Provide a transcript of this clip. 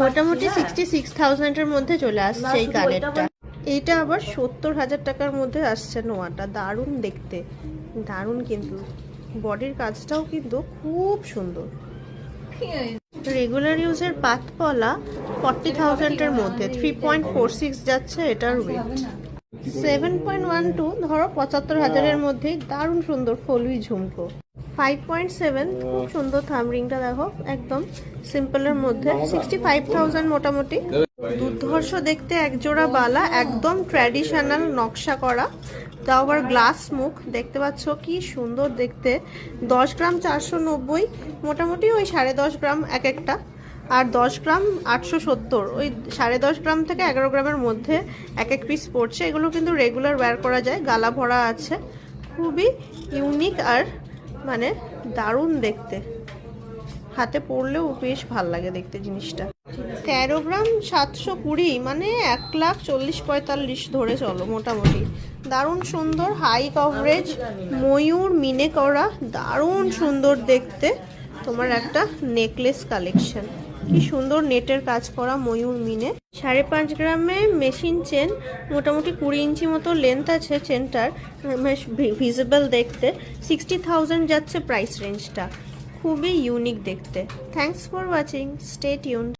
মোটামুটি 66,000-এর মধ্যে চলে আসছে এই কানেরটা। এইটা আবার 70,000 টাকার মধ্যে আসছে নোয়াটা। দারুণ দেখতে, দারুণ, কিন্তু বডির কাজটাও কিন্তু খুব সুন্দর। রেগুলার ইউজের পাতপলা 40,000-এর মধ্যে 3.46 যাচ্ছে এটার ওয়েট। 7.12 ধরো 75,000-এর মধ্যে দারুণ সুন্দর ফলুই ঝুমকো। 5.7 খুব সুন্দর থামরিংটা দেখো, একদম সিম্পলের মধ্যে 65,000 মোটামুটি। দুর্ধর্ষ দেখতে একজোড়া বালা, একদম ট্র্যাডিশনাল নকশা করা, তাও আবার গ্লাস মুখ, দেখতে পাচ্ছ কি সুন্দর দেখতে। 10 গ্রাম 490, মোটামুটি ওই 10.5 গ্রাম এক একটা, আর 10 গ্রাম 870, ওই 10.5 গ্রাম থেকে 11 গ্রামের মধ্যে এক এক পিস পড়ছে। এগুলো কিন্তু রেগুলার ওয়্যার করা যায়, গালা ভরা আছে, খুবই ইউনিক আর মানে দারুণ দেখতে, হাতে পরলেও বেশ ভাল লাগে দেখতে জিনিসটা। 13 গ্রাম 720, মানে 1,40,45 ধরে চলো মোটামুটি। দারুণ সুন্দর হাই কভারেজ, ময়ূর মিনে করা, দারুণ সুন্দর দেখতে। তোমার একটা নেকলেস কালেকশন, কি সুন্দর নেটের কাজ করা ময়ূর মিনে। 5.5 গ্রামে মেশিন চেন, মোটামুটি 20 ইঞ্চি মতো লেন্থ আছে চেনটার, বেশ ভিজিবল দেখতে। 60,000 যাচ্ছে প্রাইস রেঞ্জটা, খুবই ইউনিক দেখতে। Thanks for watching, stay tuned.